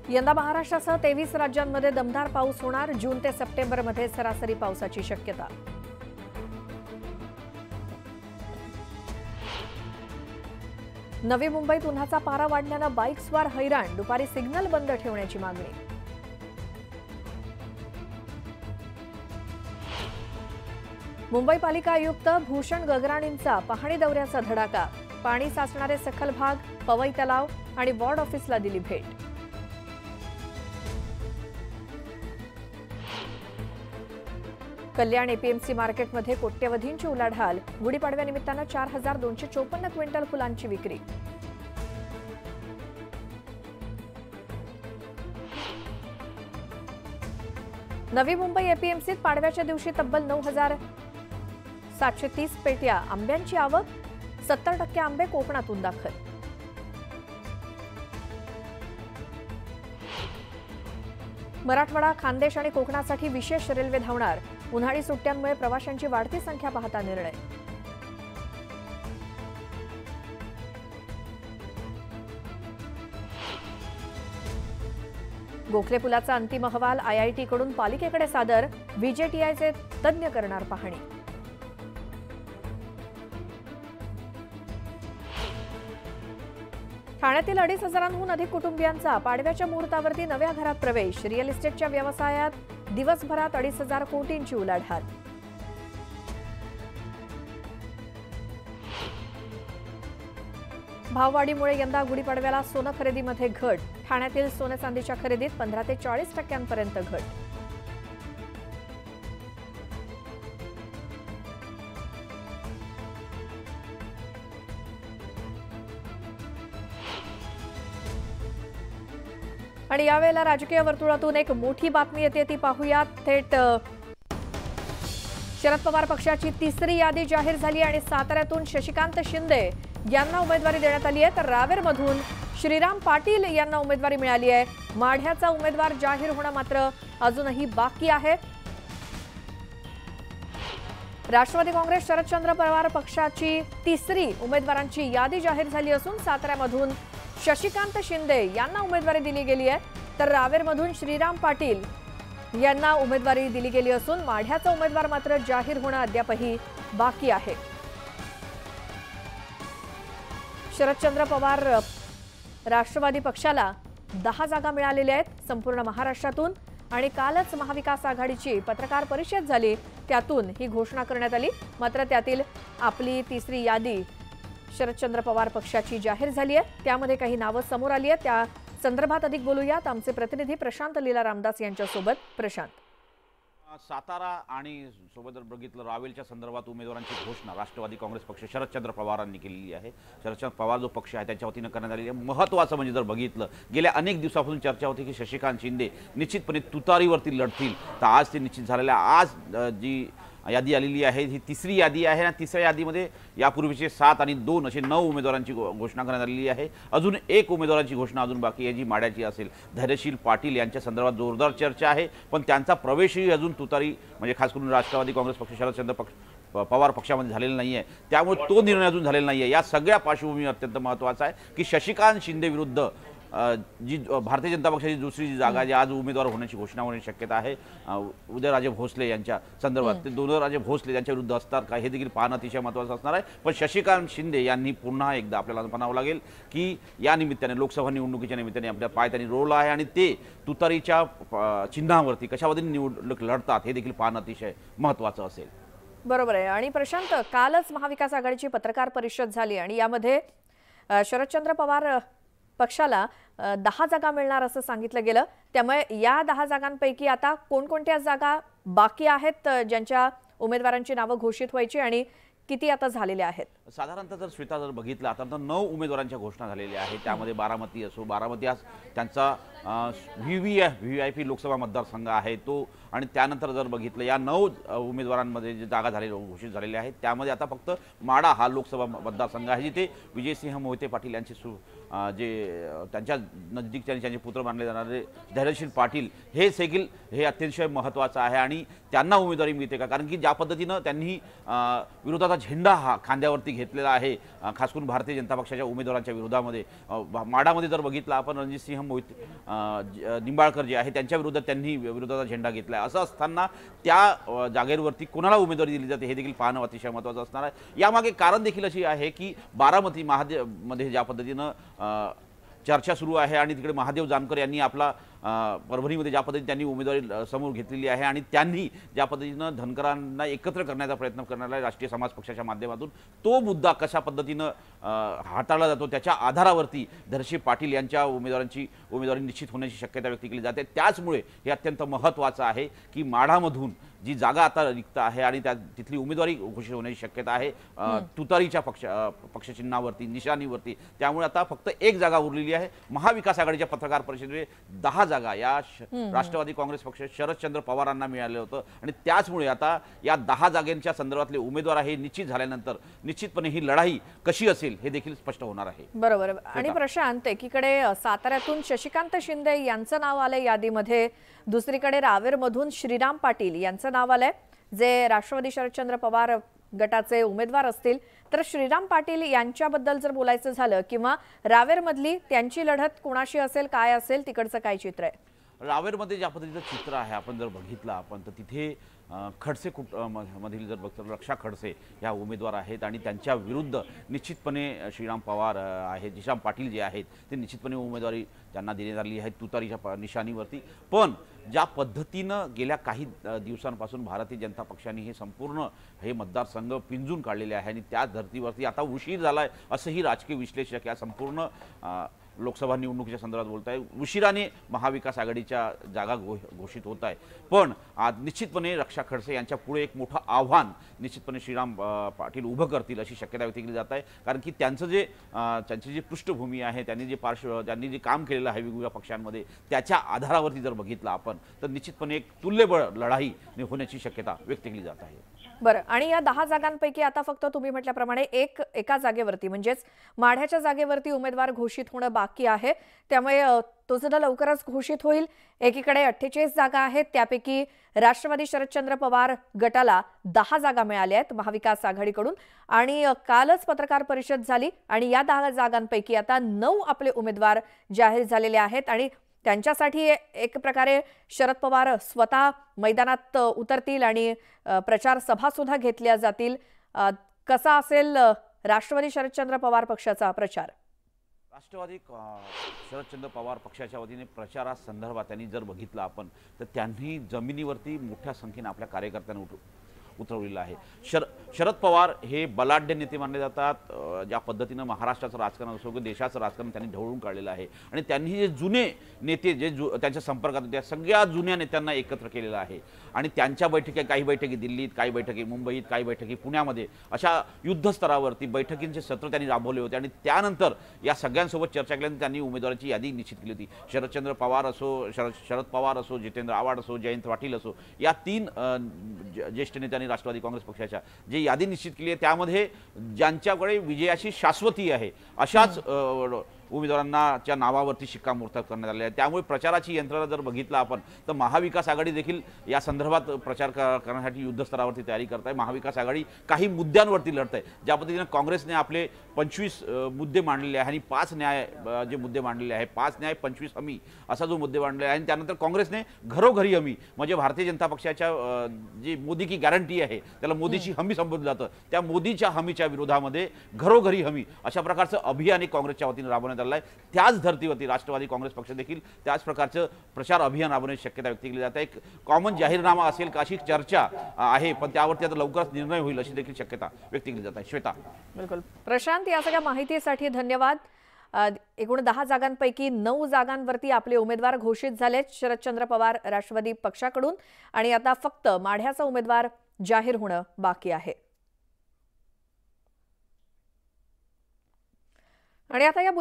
यंदा महाराष्ट्रासह 23 राज्यांमध्ये दमदार पाऊस होणार। जून ते सप्टेंबरमध्ये सरासरी पावसाची शक्यता। नवी मुंबईत उन्हाचा पारा वाढल्यानं बाईक्सवार हैराण। दुपारी सिग्नल बंद ठेवण्याची मागणी। मुंबई पालिका आयुक्त भूषण गगराणींचा पाहणी दौऱ्याचा धडाका। पाणी साचणारे सखल भाग, पवई तलाव आणि वॉर्ड ऑफिसला दिली भेट। कल्याण एपीएमसी मार्केटमध्ये कोट्यवधींची उलाढाल। गुढीपाडव्यानिमित्तानं 4254 क्विंटल फुलांची विक्री। नवी मुंबई एपीएमसीत पाडव्याच्या दिवशी तब्बल 9730 पेट्या आंब्यांची आवक। 70% आंबे कोकणातून दाखल। मराठवाडा, खानदेश आणि कोकणासाठी विशेष रेल्वे धावणार। उन्हाळी सुट्ट्यांमुळे प्रवाशांची वाढती संख्या पाहता निर्णय। गोखले पुलाचा अंतिम अहवाल आयआयटी कडून पालिकेकडे सादर। व्हीजेटीआयचे तज्ञ करणार पाहणी। ठाण्यातील 2500हून अधिक कुटुंबियांचा पाडव्याच्या मुहूर्तावरती नव्या घरात प्रवेश। रिअल इस्टेटच्या व्यवसायात दिवसभरात 2500 कोटींची उलाढाल। भाववाढीमुळे यंदा गुढीपाडव्याला सोनं खरेदीमध्ये घट। ठाण्यातील सोने चांदीच्या खरेदीत 15 ते 40% घट। आणि यावेळेला राजकीय वर्तुळातून एक मोठी बातमी येते, ती पाहूयात थेट। शरद पवार पक्षाची तिसरी यादी जाहीर झाली आणि साताऱ्यातून शशिकांत शिंदे यांना उमेदवारी देण्यात आली आहे, तर रावेरमधून श्रीराम पाटील यांना उमेदवारी मिळाली आहे। माढ्याचा उमेदवार जाहीर होणं मात्र अजूनही बाकी आहे। राष्ट्रवादी काँग्रेस शरदचंद्र पवार पक्षाची तिसरी उमेदवारांची यादी जाहीर झाली असून साताऱ्यामधून शशिकांत शिंदे यांना उमेदवारी दिली गेली आहे, तर रावेरमधून श्रीराम पाटील यांना उमेदवारी दिली गेली असून माढ्याचा उमेदवार मात्र जाहीर होणं अद्यापही बाकी आहे। शरदचंद्र पवार राष्ट्रवादी पक्षाला 10 जागा मिळालेल्या आहेत संपूर्ण महाराष्ट्रातून आणि कालच महाविकास आघाडीची पत्रकार परिषद झाली, त्यातून ही घोषणा करण्यात आली। मात्र त्यातील आपली तिसरी यादी शरदचंद्र पवार पक्षाची जाहीर झाली आहे। त्यामध्ये काही नावं समोर आली आहेत, त्या संदर्भात अधिक बोलूयात आमचे प्रतिनिधी प्रशांत लीला रामदास यांच्यासोबत। प्रशांत, सातारा आणि सोबत जर बघितलं रावेरच्या संदर्भात उमेदवारांची घोषणा राष्ट्रवादी काँग्रेस पक्ष शरदचंद्र पवारांनी केलेली आहे। शरदचंद्र पवार जो पक्ष आहे त्याच्या वतीनं करण्यात आलेली आहे। महत्त्वाचं म्हणजे जर बघितलं गेल्या अनेक दिवसापासून चर्चा होती की शशिकांत शिंदे निश्चितपणे तुतारीवरती लढतील, तर आज ते निश्चित झालेलं आहे। आज जी यादी आलेली आहे ही तिसरी यादी आहे आणि तिसऱ्या यादीमध्ये यापूर्वीचे 7 आणि 2 असे 9 उमेदवारांची घोषणा करण्यात आलेली आहे। अजून एक उमेदवाराची घोषणा अजून बाकी आहे, जी माढ्याची असेल। धैर्यशील पाटील यांच्या संदर्भात जोरदार चर्चा आहे, पण त्यांचा प्रवेशही अजून तुतारी म्हणजे खास करून राष्ट्रवादी काँग्रेस पक्ष शरदचंद्र पवार पक्षामध्ये झालेला नाही आहे, त्यामुळे तो निर्णय अजून झालेला नाही आहे। या सगळ्या पार्श्वभूमी अत्यंत महत्त्वाचा आहे की शशिकांत शिंदे विरुद्ध जी भारतीय जनता पक्षाची दुसरी जी जागा जी आज उमेदवार होण्याची घोषणा होण्याची शक्यता आहे उदयराजे भोसले यांच्या संदर्भात, ते उदयराजे भोसले त्यांच्या विरुद्ध असतात का हे देखील पाहणं अतिशय महत्त्वाचं असणार आहे। पण शशिकांत शिंदे यांनी पुन्हा एकदा आपल्याला म्हणावं लागेल की या निमित्ताने लोकसभा निवडणुकीच्या निमित्ताने आपल्या पाय त्यांनी रोवला आहे आणि ते तुतारीच्या चिन्हावरती कशावरती निवडणूक लढतात हे देखील पाहणं अतिशय महत्त्वाचं असेल। बरोबर आहे। आणि प्रशांत, कालच महाविकास आघाडीची पत्रकार परिषद झाली आणि यामध्ये शरदचंद्र पवार पक्षाला 10 जागा मिळणार असं सांगितलं गेलं, त्यामुळे या 10 जागांपैकी आता कोणकोणत्या जागा बाकी आहेत ज्यांच्या उमेदवारांची नावं घोषित व्हायची आणि किती आता झालेल्या आहेत? साधारणतः जर श्वेता जर बघितलं आता 9 उमेदवारांच्या घोषणा झालेल्या आहेत, त्यामध्ये बारामती असो, बारामती हा त्यांचा व्हीव्हीआयपी लोकसभा मतदारसंघ आहे तो, आणि त्यानंतर जर बघितलं या 9 उमेदवारांमध्ये जे जागा घोषित झालेल्या आहेत त्यामध्ये आता फक्त माढा हा लोकसभा मतदारसंघ आहे, जिथे विजयसिंह मोहिते पाटील यांचे जे त्यांच्या नजदीकचे आणि त्यांचे पुत्र मानले जाणारे धैर्यशील पाटील हे देखील हे अतिशय महत्त्वाचं आहे आणि त्यांना उमेदवारी मिळते का, कारण की ज्या पद्धतीनं त्यांनी विरोधाचा झेंडा हा खांद्यावरती घेतलेला आहे, खास करून भारतीय जनता पक्षाच्या उमेदवारांच्या विरोधामध्ये. माढामध्ये जर बघितलं आपण रणजितसिंह निंबाळकर जे आहे त्यांच्या विरोधात त्यांनी विरोधाचा झेंडा घेतला आहे. असं असताना त्या जागेवरती कोणाला उमेदवारी दिली जाते हे देखील पाहणं अतिशय महत्त्वाचं असणार आहे. यामागे कारण देखील अशी आहे की बारामती मध्ये ज्या पद्धतीनं चर्चा सुरू आहे आणि तिकडे महादेव जानकर यांनी आपला परभणीमध्ये ज्या पद्धतीने त्यांनी उमेदवारी समोर घेतलेली आहे आणि त्यांनी ज्या पद्धतीनं धनगरांना एकत्र करण्याचा प्रयत्न करण्याला आहे राष्ट्रीय समाज पक्षाच्या माध्यमातून, तो मुद्दा कशा पद्धतीनं हाताळला जातो त्याच्या आधारावरती धनश्री पाटील यांच्या उमेदवारी निश्चित होण्याची शक्यता व्यक्त केली जाते. त्याचमुळे हे अत्यंत महत्त्वाचं आहे की माढामधून जी जागा आता रिक्त आहे आणि तिथली उमेदवारी घोषित होण्याची शक्यता आहे तुतारीच्या पक्षचिन्हावरती, निशाणीवरती. त्यामुळे आता फक्त एक जागा उरलेली आहे. महाविकास आघाडीच्या पत्रकार परिषदेमध्ये 10 जागा या राष्ट्रवादी काँग्रेस पक्ष शरदचंद्र पवारांना मिळालं होतं आणि त्याचमुळे आता या 10 जागांच्या संदर्भातले उमेदवार हे निश्चित झाल्यानंतर निश्चितपणे ही लढाई कशी असेल हे देखील स्पष्ट होणार आहे. बरोबर. आणि प्रशांत, एकीकडे साताऱ्यातून शशिकांत शिंदे यांचं नाव आलंय यादीमध्ये, दुसरीकडे रावेरमधून श्रीराम पाटील यांचं नाव आलंय जे राष्ट्रवादी शरदचंद्र पवार गटाचे उमेदवार असतील. तर श्रीराम पाटील यांच्याबद्दल जर बोलायचं झालं किंवा रावेरमधली त्यांची लढत कोणाशी असेल, काय असेल, तिकडचं काय चित्र आहे? रावेरमध्ये ज्या पद्धतीचं चित्र आहे आपण जर बघितलं आपण तर तिथे खडसे मधील जर बघतो रक्षा खडसे ह्या उमेदवार आहेत आणि त्यांच्या विरुद्ध निश्चितपणे श्रीराम पवार आहेत, श्रीराम पाटील जे आहेत ते निश्चितपणे उमेदवारी त्यांना देण्यात आली आहे तुतारीच्या निशाणीवरती. पण ज्या पद्धतीनं गेल्या काही दिवसांपासून भारतीय जनता पक्षाने हे संपूर्ण हे मतदारसंघ पिंजून काढलेले आहे आणि त्या धर्तीवरती आता उशीर झाला आहे असंही राजकीय विश्लेषक या संपूर्ण लोकसभा निवडणुकीच्या संदर्भात बोलत आहे. उशिराने महाविकास आघाडीच्या जागा घोषित होत आहे. पण आज निश्चितपणे रक्षा खडसे यांच्या पुढे एक मोठं आव्हान निश्चितपणे श्रीराम पाटील उभं करतील अशी शक्यता व्यक्त केली जात आहे. कारण की त्यांची जी पृष्ठभूमी आहे, त्यांनी जे काम केलेलं आहे वेगवेगळ्या पक्षांमध्ये, त्याच्या आधारावरती जर बघितलं आपण तर निश्चितपणे एक तुल्यबळ लढाई होण्याची शक्यता व्यक्त केली जात आहे. बरं. आणि या 10 जागांपैकी आता फक्त तुम्ही म्हटल्याप्रमाणे एका जागेवरती म्हणजेच माढ्याच्या जागेवरती उमेदवार घोषित होणं बाकी आहे. त्यामुळे तो सुद्धा लवकरच घोषित होईल. एकीकडे 48 जागा आहेत, त्यापैकी राष्ट्रवादी शरदचंद्र पवार गटाला 10 जागा मिळाल्या आहेत महाविकास आघाडीकडून आणि कालच पत्रकार परिषद झाली आणि या 10 जागांपैकी आता 9 आपले उमेदवार जाहीर झालेले आहेत आणि त्यांच्यासाठी एक प्रकारे शरद पवार स्वतः मैदानात उतरतील आणि प्रचार सभा सुद्धा घेतल्या जातील. कसा असेल राष्ट्रवादी शरदचंद्र पवार पक्षाचा प्रचार? राष्ट्रवादी शरदचंद्र पवार पक्षाच्या वतीने प्रचारासंदर्भात त्यांनी जर बघितलं आपण तर त्यांनी जमिनीवरती मोठ्या संख्येने आपल्या कार्यकर्त्यांना उतरवलेलं आहे. शरद पवार हे बलाढ्य नेते मानले जातात. ज्या पद्धतीनं महाराष्ट्राचं राजकारण असो की देशाचं राजकारण त्यांनी ढवळून काढलेलं आहे आणि त्यांनी जे जुने नेते त्यांच्या संपर्कात होते त्या सगळ्या जुन्या नेत्यांना एकत्र केलेलं आहे आणि त्यांच्या बैठकी, काही बैठकी दिल्लीत, काही बैठकी मुंबईत, काही बैठकी पुण्यामध्ये, अशा युद्धस्तरावरती बैठकींचे सत्र त्यांनी राबवले होते आणि त्यानंतर या सगळ्यांसोबत चर्चा केल्यानंतर त्यांनी उमेदवाराची यादी निश्चित केली होती. शरद पवार असो, जितेंद्र आव्हाड असो, जयंत पाटील असो, या 3 ज्येष्ठ नेत्यांनी राष्ट्रवादी काँग्रेस पक्षाच्या जी यादी निश्चित केली आहे त्यामध्ये ज्यांच्याकडे विजयाची शाश्वती आहे अशाच उमेदवारांच्या नावावरती शिक्कामोर्तब करण्यात आले आहे. त्यामुळे प्रचाराची यंत्रणा जर बघितलं आपण तर महाविकास आघाडी देखील या संदर्भात प्रचार करण्यासाठी युद्धस्तरावरती तयारी करत आहे. महाविकास आघाडी काही मुद्द्यांवरती लढत आहे. ज्या पद्धतीने काँग्रेसने आपले 25 मुद्दे मांडलेले आहे आणि 5 न्याय जे मुद्दे मांडलेले आहे, 5 न्याय 25 हमी असा जो मुद्दे मांडले आहे आणि त्यानंतर काँग्रेसने घरोघरी हमी म्हणजे भारतीय जनता पक्षाच्या जी मोदी की गॅरंटी आहे त्याला मोदीची हमी संबोधलं जातं, त्या मोदीच्या हमीच्या विरोधामध्ये घरोघरी हमी अशा प्रकारचं अभियान काँग्रेसच्या वतीने राबवण्यात आलं आहे. त्याच धर्तीवरती राष्ट्रवादी काँग्रेस पक्ष देखील त्याच प्रकारचं प्रचार अभियान राबवण्याची शक्यता व्यक्त केली जाते. एक कॉमन जाहीरनामा असेल का अशी चर्चा आहे, पण त्यावरती आता लवकरच निर्णय होईल अशी देखील शक्यता व्यक्त केली जात आहे. श्वेता. बिलकुल प्रशांत, या सगळ्या माहितीसाठी धन्यवाद. एकूण 10 जागांपैकी 9 जागांवरती आपले उमेदवार घोषित झालेत शरदचंद्र पवार राष्ट्रवादी पक्षाकडून आणि आता फक्त माढ्याचा उमेदवार जाहीर होणं बाकी आहे. आणि आता या